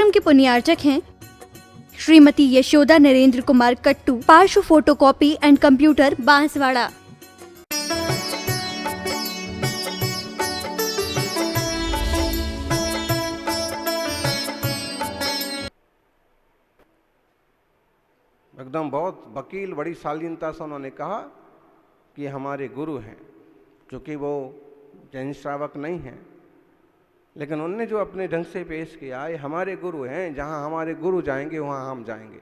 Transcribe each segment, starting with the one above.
आश्रम के पुण्यार्चक हैं श्रीमती यशोदा नरेंद्र कुमार कट्टू, पार्श्व फोटोकॉपी एंड कंप्यूटर, बांसवाड़ा। एकदम बहुत वकील बड़ी शालीनता से उन्होंने कहा कि हमारे गुरु हैं, क्योंकि वो जैन श्रावक नहीं हैं, लेकिन उनने जो अपने ढंग से पेश किया, ये हमारे गुरु हैं, जहाँ हमारे गुरु जाएंगे वहाँ हम जाएंगे।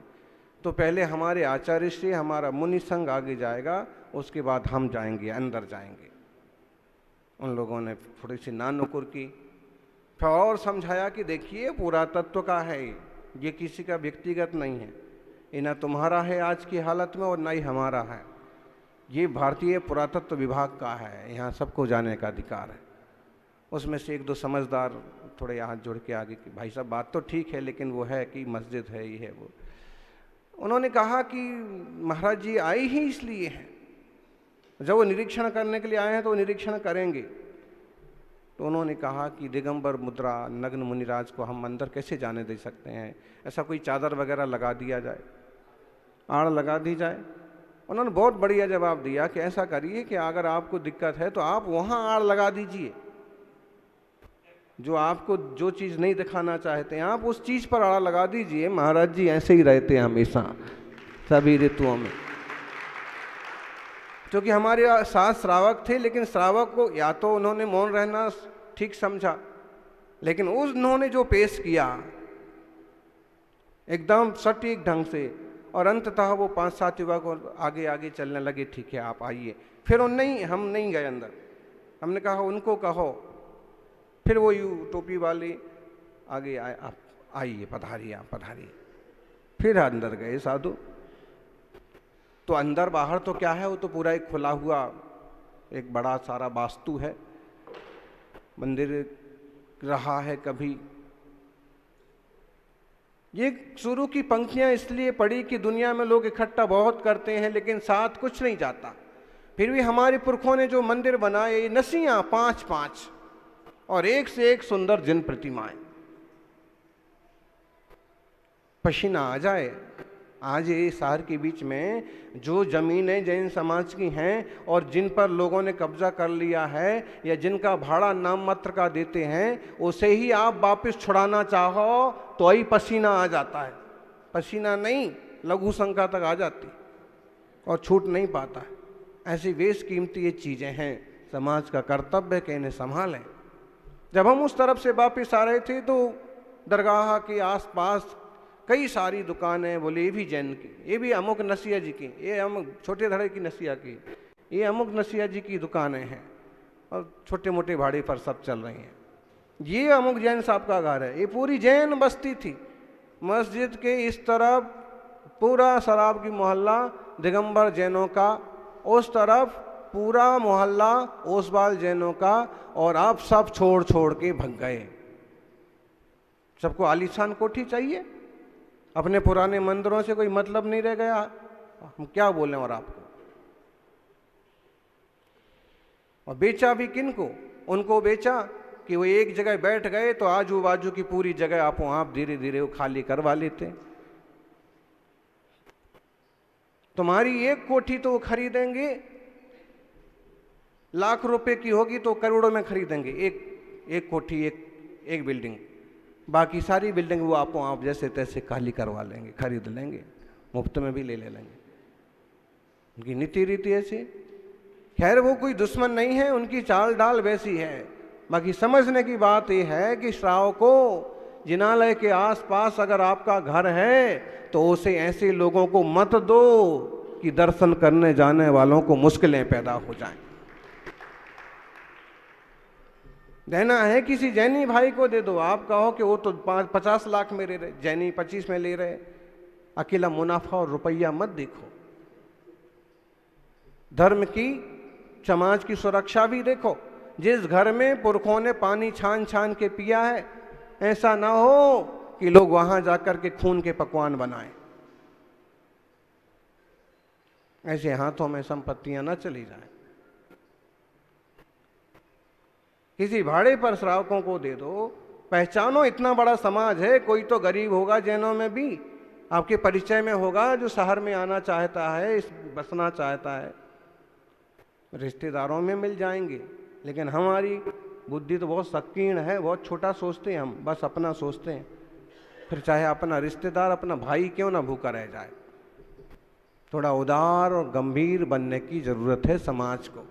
तो पहले हमारे आचार्य श्री, हमारा मुनि संघ आगे जाएगा, उसके बाद हम जाएंगे, अंदर जाएंगे। उन लोगों ने थोड़ी सी नानुकुर की, फिर और समझाया कि देखिए पुरातत्व का है, ये किसी का व्यक्तिगत नहीं है, ये ना तुम्हारा है आज की हालत में और ना ही हमारा है, ये भारतीय पुरातत्व विभाग का है, यहाँ सबको जाने का अधिकार है। उसमें से एक दो समझदार थोड़े हाथ जोड़ के आगे कि भाई साहब बात तो ठीक है, लेकिन वो है कि मस्जिद है, ये है वो। उन्होंने कहा कि महाराज जी आए ही इसलिए हैं, जब वो निरीक्षण करने के लिए आए हैं तो वो निरीक्षण करेंगे। तो उन्होंने कहा कि दिगंबर मुद्रा नग्न मुनिराज को हम अंदर कैसे जाने दे सकते हैं, ऐसा कोई चादर वगैरह लगा दिया जाए, आड़ लगा दी जाए। उन्होंने बहुत बढ़िया जवाब दिया कि ऐसा करिए कि अगर आपको दिक्कत है तो आप वहाँ आड़ लगा दीजिए, जो आपको जो चीज़ नहीं दिखाना चाहते हैं आप उस चीज़ पर आड़ा लगा दीजिए। महाराज जी ऐसे ही रहते हैं हमेशा सभी ऋतुओं में, क्योंकि हमारे साथ श्रावक थे, लेकिन श्रावक को या तो उन्होंने मौन रहना ठीक समझा, लेकिन उन्होंने जो पेश किया एकदम सटीक ढंग से, और अंततः वो 5-7 युवक आगे आगे चलने लगे, ठीक है आप आइए। फिर हम नहीं गए अंदर, हमने कहा उनको कहो। फिर वो टोपी वाले आगे आए, आप आइए, पधारिए, आप पधारिए। फिर अंदर गए साधु। तो अंदर बाहर तो क्या है, वो तो पूरा एक खुला हुआ एक बड़ा सारा वास्तु है, मंदिर रहा है कभी। ये शुरू की पंक्तियां इसलिए पढ़ी कि दुनिया में लोग इकट्ठा बहुत करते हैं, लेकिन साथ कुछ नहीं जाता। फिर भी हमारे पुरखों ने जो मंदिर बनाए, ये नसियां 5-5 और एक से एक सुंदर जिन प्रतिमाएं। पसीना आ जाए। आज ये शहर के बीच में जो जमीनें जैन समाज की हैं और जिन पर लोगों ने कब्जा कर लिया है या जिनका भाड़ा नाम मात्र का देते हैं, उसे ही आप वापस छुड़ाना चाहो तो ही पसीना आ जाता है। पसीना नहीं, लघु शंका तक आ जाती और छूट नहीं पाता है। ऐसी बेशकीमती ये चीज़ें हैं, समाज का कर्तव्य है कि इन्हें संभालें। जब हम उस तरफ से वापस आ रहे थे तो दरगाह के आसपास कई सारी दुकानें, बोले ये भी जैन की, ये भी अमुक नसिया जी की, ये अमुक छोटे धड़े की नसिया की, ये अमुक नसिया जी की दुकानें हैं, और छोटे मोटे भाड़े पर सब चल रही हैं। ये अमुक जैन साहब का घर है। ये पूरी जैन बस्ती थी। मस्जिद के इस तरफ पूरा शराब की मोहल्ला दिगंबर जैनों का, उस तरफ पूरा मोहल्ला ओसवाल जैनों का, और आप सब छोड़ छोड़ के भग गए। सबको आलीशान कोठी चाहिए, अपने पुराने मंदिरों से कोई मतलब नहीं रह गया। हम क्या बोलें और आपको। और बेचा भी किन को? उनको बेचा कि वो एक जगह बैठ गए तो आजू बाजू की पूरी जगह आपो आप धीरे धीरे वो खाली करवा लेते। तुम्हारी एक कोठी तो वो खरीदेंगे, लाख रुपए की होगी तो करोड़ों में खरीदेंगे एक कोठी, एक बिल्डिंग। बाकी सारी बिल्डिंग वो आपो आप जैसे तैसे खाली करवा लेंगे, खरीद लेंगे, मुफ्त में भी ले लेंगे। उनकी नीति रीति ऐसी। खैर वो कोई दुश्मन नहीं है, उनकी चाल डाल वैसी है। बाकी समझने की बात यह है कि श्रावकों, जिनालय के आसपास अगर आपका घर है तो उसे ऐसे लोगों को मत दो कि दर्शन करने जाने वालों को मुश्किलें पैदा हो जाएं। देना है किसी जैनी भाई को दे दो। आप कहो कि वो तो 50 लाख में ले रहे, जैनी 25 में ले रहे। अकेला मुनाफा और रुपया मत देखो, धर्म की, समाज की सुरक्षा भी देखो। जिस घर में पुरखों ने पानी छान छान के पिया है, ऐसा ना हो कि लोग वहां जाकर के खून के पकवान बनाएं। ऐसे हाथों में संपत्तियां न चली जाएं। किसी भाड़े पर श्रावकों को दे दो, पहचानो, इतना बड़ा समाज है, कोई तो गरीब होगा जैनों में भी, आपके परिचय में होगा, जो शहर में आना चाहता है, इस बसना चाहता है, रिश्तेदारों में मिल जाएंगे। लेकिन हमारी बुद्धि तो बहुत संकीर्ण है, बहुत छोटा सोचते हैं हम, बस अपना सोचते हैं। फिर चाहे अपना रिश्तेदार, अपना भाई क्यों ना भूखा रह जाए। थोड़ा उदार और गंभीर बनने की जरूरत है समाज को।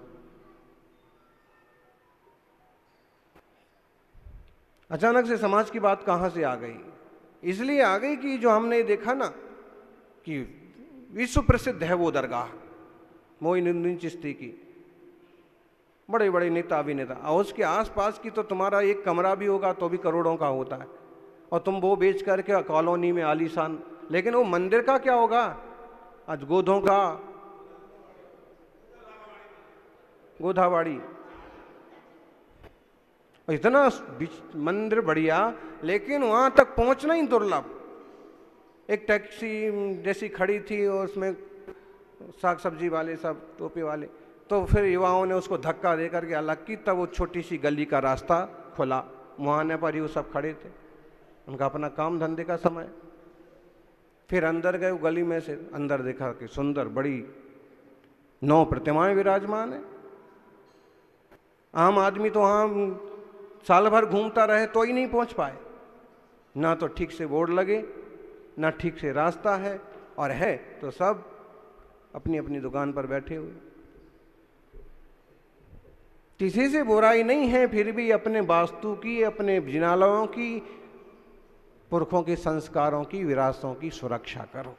अचानक से समाज की बात कहां से आ गई? इसलिए आ गई कि जो हमने देखा ना कि विश्व प्रसिद्ध है वो दरगाह मोइनुद्दीन चिश्ती की, बड़े बड़े नेता अभिनेता, और उसके आसपास की तो तुम्हारा एक कमरा भी होगा तो भी करोड़ों का होता है, और तुम वो बेच करके कॉलोनी में आलीशान। लेकिन वो मंदिर का क्या होगा? आज गोधों का गोधावाड़ी, इतना मंदिर बढ़िया, लेकिन वहां तक पहुंचना ही दुर्लभ। एक टैक्सी जैसी खड़ी थी और उसमें साग सब्जी वाले सब टोपे वाले, तो फिर युवाओं ने उसको धक्का दे करके अलग की, तब वो छोटी सी गली का रास्ता खुला, मुहाने पर ही वो सब खड़े थे, उनका अपना काम धंधे का समय। फिर अंदर गए, वो गली में से अंदर देखा कि सुंदर बड़ी 9 प्रतिमाएं विराजमान है। आम आदमी तो वहां साल भर घूमता रहे तो ही नहीं पहुंच पाए, ना तो ठीक से बोर्ड लगे, ना ठीक से रास्ता है, और है तो सब अपनी अपनी दुकान पर बैठे हुए। किसी से बुराई नहीं है, फिर भी अपने वास्तु की, अपने जिनालयों की, पुरखों के संस्कारों की, विरासतों की सुरक्षा करो।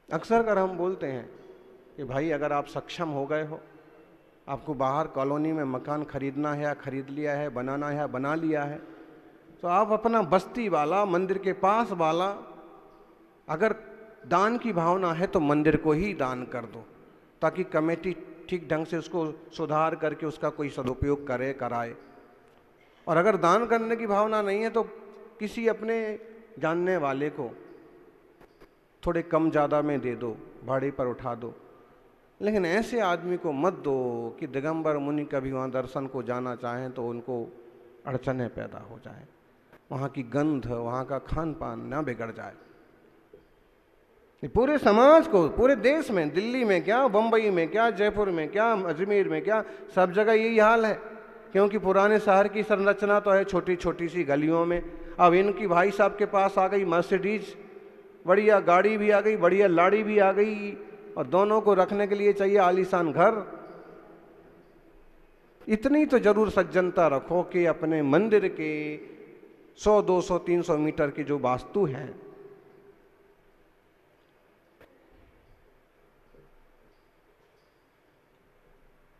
अक्सर कर हम बोलते हैं कि भाई अगर आप सक्षम हो गए हो, आपको बाहर कॉलोनी में मकान खरीदना है या खरीद लिया है, बनाना है या बना लिया है, तो आप अपना बस्ती वाला, मंदिर के पास वाला, अगर दान की भावना है तो मंदिर को ही दान कर दो, ताकि कमेटी ठीक ढंग से उसको सुधार करके उसका कोई सदुपयोग करे, कराए। और अगर दान करने की भावना नहीं है तो किसी अपने जानने वाले को थोड़े कम ज़्यादा में दे दो, भाड़े पर उठा दो। लेकिन ऐसे आदमी को मत दो कि दिगंबर मुनि कभी वहाँ दर्शन को जाना चाहें तो उनको अड़चनें पैदा हो जाए, वहाँ की गंध, वहाँ का खान पान ना बिगड़ जाए। पूरे समाज को, पूरे देश में, दिल्ली में क्या, बम्बई में क्या, जयपुर में क्या, अजमेर में क्या, सब जगह यही हाल है। क्योंकि पुराने शहर की संरचना तो है छोटी छोटी सी गलियों में, अब इनकी भाई साहब के पास आ गई मर्सिडीज, बढ़िया गाड़ी भी आ गई, बढ़िया लाड़ी भी आ गई, और दोनों को रखने के लिए चाहिए आलीशान घर। इतनी तो जरूर सज्जनता रखो कि अपने मंदिर के 100, 200, 300 मीटर की जो वास्तु है,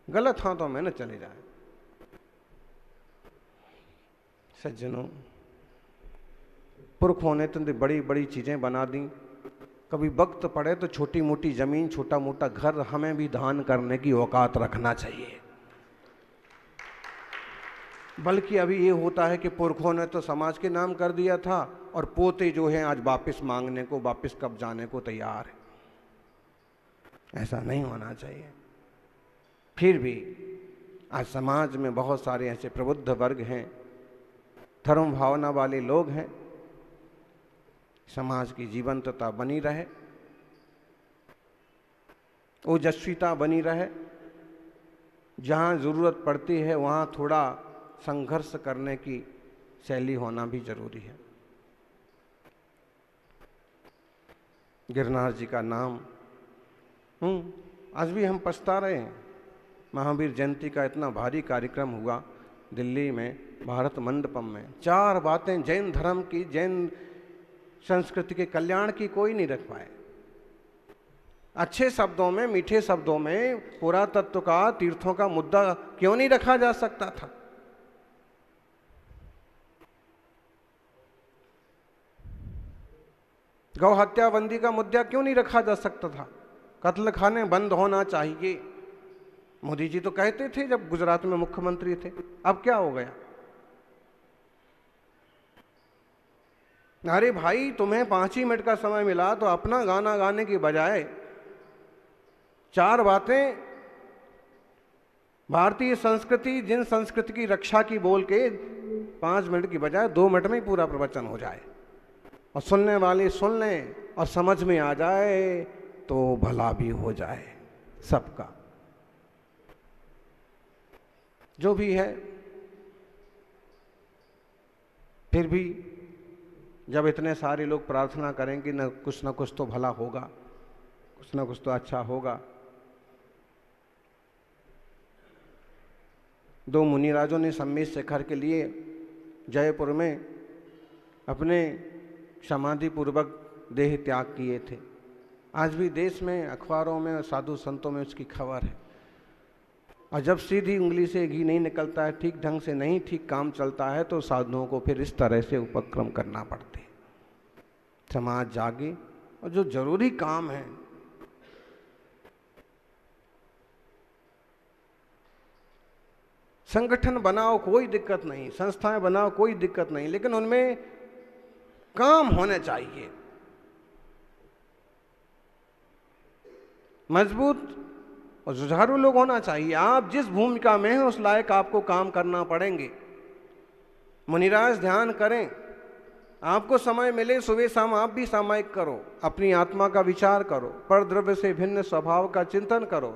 गलत हाथों में न चले जाए। सज्जनों, पुरखों ने तो बड़ी बड़ी चीजें बना दी, कभी वक्त पड़े तो छोटी मोटी जमीन, छोटा मोटा घर हमें भी दान करने की औकात रखना चाहिए। बल्कि अभी ये होता है कि पुरखों ने तो समाज के नाम कर दिया था, और पोते जो हैं आज वापस मांगने को, वापस कब जाने को तैयार है। ऐसा नहीं होना चाहिए। फिर भी आज समाज में बहुत सारे ऐसे प्रबुद्ध वर्ग हैं, धर्म भावना वाले लोग हैं, समाज की जीवंतता बनी रहे, ओजस्विता बनी रहे। जहाँ जरूरत पड़ती है वहाँ थोड़ा संघर्ष करने की शैली होना भी जरूरी है। गिरनार जी का नाम आज भी हम पछता रहे हैं। महावीर जयंती का इतना भारी कार्यक्रम हुआ दिल्ली में, भारत मंडपम में, 4 बातें जैन धर्म की, जैन संस्कृति के कल्याण की कोई नहीं रख पाए। अच्छे शब्दों में, मीठे शब्दों में पुरातत्व का, तीर्थों का मुद्दा क्यों नहीं रखा जा सकता था? गौ हत्या बंदी का मुद्दा क्यों नहीं रखा जा सकता था? कत्ल खाने बंद होना चाहिए, मोदी जी तो कहते थे जब गुजरात में मुख्यमंत्री थे। अब क्या हो गया? अरे भाई, तुम्हें 5 ही मिनट का समय मिला तो अपना गाना गाने की बजाय 4 बातें भारतीय संस्कृति, जिन संस्कृति की रक्षा की बोल के 5 मिनट की बजाय 2 मिनट में ही पूरा प्रवचन हो जाए और सुनने वाले सुन लें और समझ में आ जाए तो भला भी हो जाए सबका। जो भी है, फिर भी जब इतने सारे लोग प्रार्थना करेंगे न कुछ तो भला होगा, कुछ ना कुछ तो अच्छा होगा। 2 मुनिराजों ने सम्मेद शिखर के लिए जयपुर में अपने समाधि पूर्वक देह त्याग किए थे। आज भी देश में, अखबारों में और साधु संतों में उसकी खबर है। और जब सीधी उंगली से घी नहीं निकलता है, ठीक ढंग से नहीं ठीक काम चलता है, तो साधुओं को फिर इस तरह से उपक्रम करना पड़ते। समाज जागे और जो जरूरी काम है, संगठन बनाओ कोई दिक्कत नहीं, संस्थाएं बनाओ कोई दिक्कत नहीं, लेकिन उनमें काम होने चाहिए, मजबूत और जुझारू लोग होना चाहिए। आप जिस भूमिका में हैं उस लायक आपको काम करना पड़ेंगे। मुनिराज ध्यान करें, आपको समय मिले सुबह शाम आप भी सामायिक करो, अपनी आत्मा का विचार करो, परद्रव्य से भिन्न स्वभाव का चिंतन करो,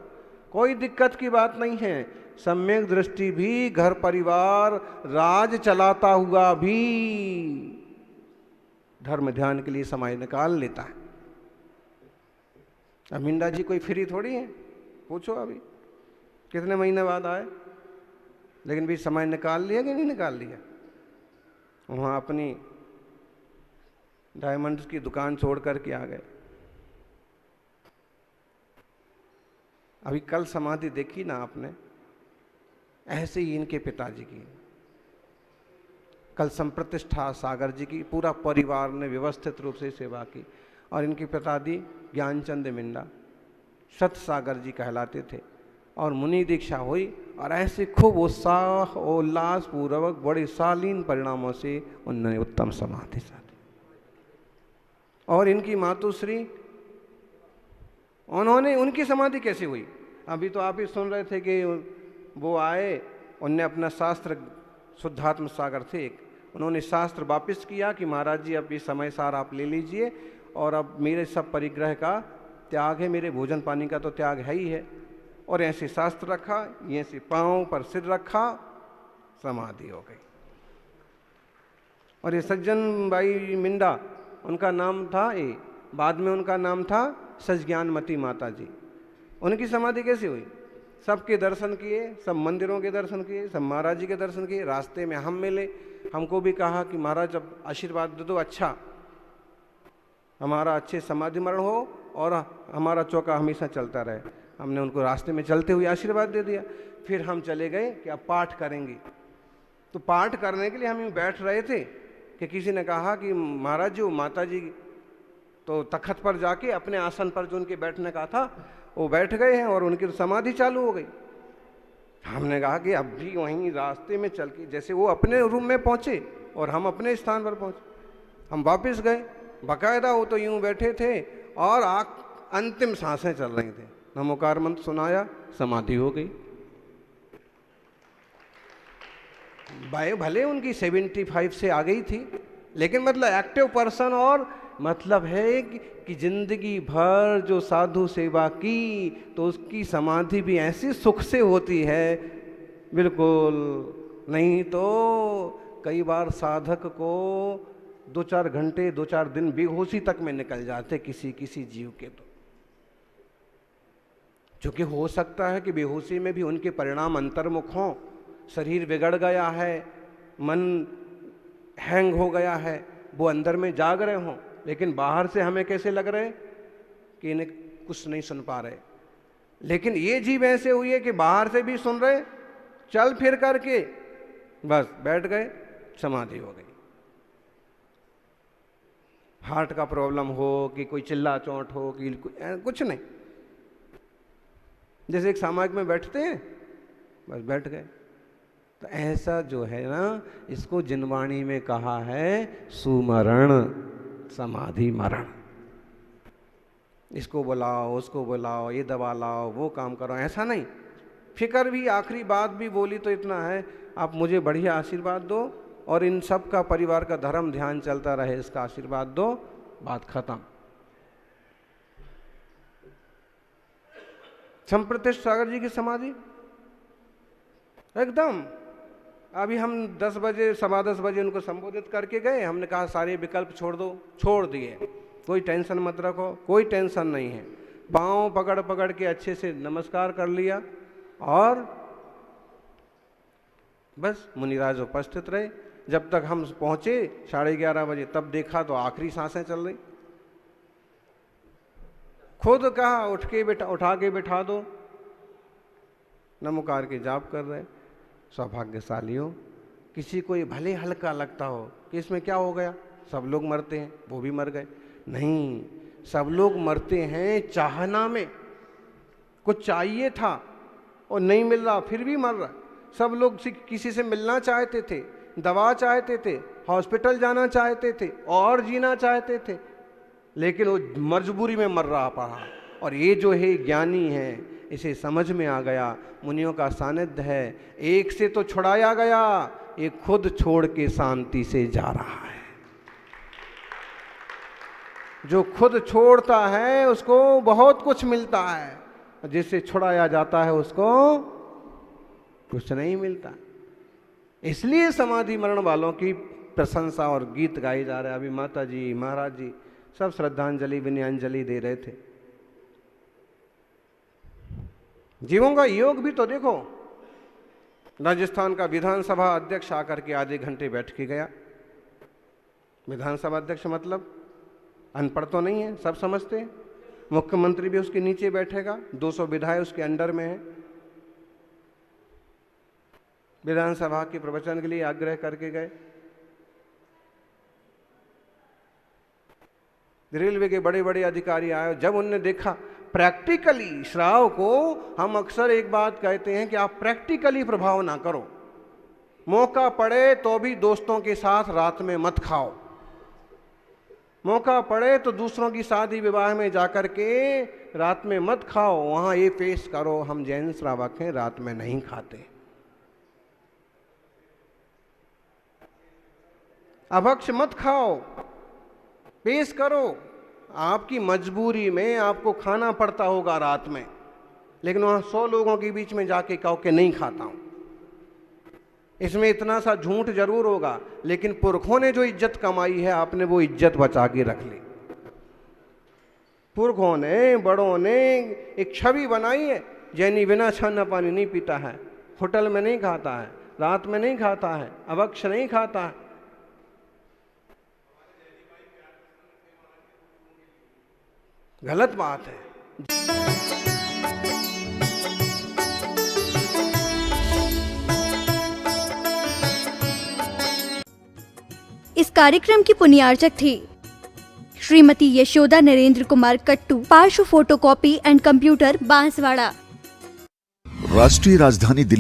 कोई दिक्कत की बात नहीं है। सम्यक दृष्टि भी घर परिवार राज चलाता हुआ भी धर्म ध्यान के लिए समय निकाल लेता है। अब मिंडा जी कोई फ्री थोड़ी है, पूछो अभी कितने महीने बाद आए, लेकिन भी समय निकाल लिया कि नहीं निकाल लिया। वहाँ अपनी डायमंड्स की दुकान छोड़ करके आ गए। अभी कल समाधि देखी ना आपने, ऐसे ही इनके पिताजी की कल संप्रतिष्ठा सागर जी की, पूरा परिवार ने व्यवस्थित रूप से सेवा की। और इनके पिताजी ज्ञानचंद मिंडा सत सागर जी कहलाते थे और मुनि दीक्षा हुई और ऐसे खूब उत्साह और उल्लास पूर्वक बड़े शालीन परिणामों से उन्होंने उत्तम समाधि साधी। और इनकी मातुश्री, उन्होंने, उनकी समाधि कैसे हुई? अभी तो आप ही सुन रहे थे कि वो आए, उनने अपना शास्त्र, शुद्धात्म सागर थे एक, उन्होंने शास्त्र वापिस किया कि महाराज जी अब ये समय सार आप ले लीजिए और अब मेरे सब परिग्रह का त्याग है, मेरे भोजन पानी का तो त्याग है ही है। और ऐसे शास्त्र रखा, ये से पांव पर सिर रखा, समाधि हो गई। और ये सज्जन बाई मिंडा, उनका नाम था बाद में उनका नाम था सज्ञानमती माता जी। उनकी समाधि कैसी हुई? सबके दर्शन किए, सब मंदिरों के दर्शन किए, सब महाराज जी के दर्शन किए। रास्ते में हम मिले, हमको भी कहा कि महाराज अब आशीर्वाद दे दो, अच्छा हमारा अच्छे समाधि मरण हो और हमारा चौका हमेशा चलता रहे। हमने उनको रास्ते में चलते हुए आशीर्वाद दे दिया। फिर हम चले गए कि अब पाठ करेंगे। तो पाठ करने के लिए हम यूँ बैठ रहे थे कि किसी ने कहा कि महाराज जी, माता जी तो तखत पर जाके अपने आसन पर जो उनके बैठने का था वो बैठ गए हैं और उनकी समाधि चालू हो गई। हमने कहा कि अब भी वहीं रास्ते में चल के, जैसे वो अपने रूम में पहुँचे और हम अपने स्थान पर पहुँचे, हम वापस गए। बाकायदा वो तो यूं बैठे थे और अंतिम सांसें चल रही थी, नमोकार मंत्र सुनाया, समाधि हो गई। भले उनकी 75 से आ गई थी, लेकिन मतलब एक्टिव पर्सन, और मतलब है कि जिंदगी भर जो साधु सेवा की तो उसकी समाधि भी ऐसी सुख से होती है, बिल्कुल नहीं तो कई बार साधक को 2-4 घंटे 2-4 दिन बेहोशी तक में निकल जाते किसी जीव के। तो क्योंकि हो सकता है कि बेहोशी में भी उनके परिणाम अंतर्मुख हों, शरीर बिगड़ गया है, मन हैंग हो गया है, वो अंदर में जाग रहे हों, लेकिन बाहर से हमें कैसे लग रहे कि इन्हें कुछ नहीं सुन पा रहे। लेकिन ये जीव ऐसे हुई है कि बाहर से भी सुन रहे, चल फिर करके बस बैठ गए, समाधि हो गई। हार्ट का प्रॉब्लम हो कि कोई चिल्ला चोट हो कि कुछ नहीं, जैसे एक सामाजिक में बैठते हैं, बस बैठ गए। तो ऐसा जो है ना, इसको जिनवाणी में कहा है सुमरण, समाधि मरण। इसको बुलाओ, उसको बुलाओ, ये दवा लाओ, वो काम करो, ऐसा नहीं। फिक्र भी, आखिरी बात भी बोली तो इतना है, आप मुझे बढ़िया आशीर्वाद दो और इन सब का परिवार का धर्म ध्यान चलता रहे, इसका आशीर्वाद दो, बात खत्म। संप्रतिष्ठ सागर जी की समाधि एकदम, अभी हम 10 बजे, 10:15 बजे उनको संबोधित करके गए। हमने कहा सारे विकल्प छोड़ दो, छोड़ दिए, कोई टेंशन मत रखो, कोई टेंशन नहीं है। पाँव पकड़ पकड़ के अच्छे से नमस्कार कर लिया और बस मुनिराज उपस्थित रहे। जब तक हम पहुंचे 11:30 बजे, तब देखा तो आखिरी सांसें चल रही। खुद कहा उठा के बिठा दो, नमोकार के जाप कर रहे। सौभाग्यशाली हो, किसी को ये भले हल्का लगता हो कि इसमें क्या हो गया, सब लोग मरते हैं, वो भी मर गए। नहीं, सब लोग मरते हैं चाहना में, कुछ चाहिए था और नहीं मिल रहा फिर भी मर रहा। सब लोग किसी से मिलना चाहते थे, दवा चाहते थे, हॉस्पिटल जाना चाहते थे और जीना चाहते थे, लेकिन वो मजबूरी में मर रहा पड़ा। और ये जो है ज्ञानी है, इसे समझ में आ गया, मुनियों का सानिध्य है, एक से तो छुड़ाया गया, ये खुद छोड़ के शांति से जा रहा है। जो खुद छोड़ता है उसको बहुत कुछ मिलता है, जिससे छुड़ाया जाता है उसको कुछ नहीं मिलता। इसलिए समाधि मरण वालों की प्रशंसा और गीत गाए जा रहे हैं। अभी माता जी, महाराज जी सब श्रद्धांजलि, विनयांजलि दे रहे थे। जीवों का योग भी तो देखो, राजस्थान का विधानसभा अध्यक्ष आकर के आधे घंटे बैठ के गया। विधानसभा अध्यक्ष मतलब अनपढ़ तो नहीं है, सब समझते हैं। मुख्यमंत्री भी उसके नीचे बैठेगा, 200 विधायक उसके अंडर में है। विधानसभा के प्रवचन के लिए आग्रह करके गए। रेलवे के बड़े बड़े अधिकारी आए, जब उन्होंने देखा प्रैक्टिकली श्राव को, हम अक्सर एक बात कहते हैं कि आप प्रैक्टिकली प्रभाव ना करो, मौका पड़े तो भी दोस्तों के साथ रात में मत खाओ, मौका पड़े तो दूसरों की शादी विवाह में जाकर के रात में मत खाओ, वहां ये पेश करो हम जैन श्रावक हैं, रात में नहीं खाते। अभक्ष मत खाओ, पेश करो, आपकी मजबूरी में आपको खाना पड़ता होगा रात में, लेकिन वहां 100 लोगों के बीच में जाके कहो कि नहीं खाता हूं। इसमें इतना सा झूठ जरूर होगा, लेकिन पुरखों ने जो इज्जत कमाई है, आपने वो इज्जत बचा के रख ली। पुरखों ने, बड़ों ने एक छवि बनाई है, जैनी बिना छाना पानी नहीं पीता है, होटल में नहीं खाता है, रात में नहीं खाता है, अभक्ष नहीं खाता है। गलत बात है। इस कार्यक्रम की पुण्यार्चक थी श्रीमती यशोदा नरेंद्र कुमार कट्टू, पार्श्व फोटोकॉपी एंड कंप्यूटर, बांसवाड़ा। राष्ट्रीय राजधानी दिल्ली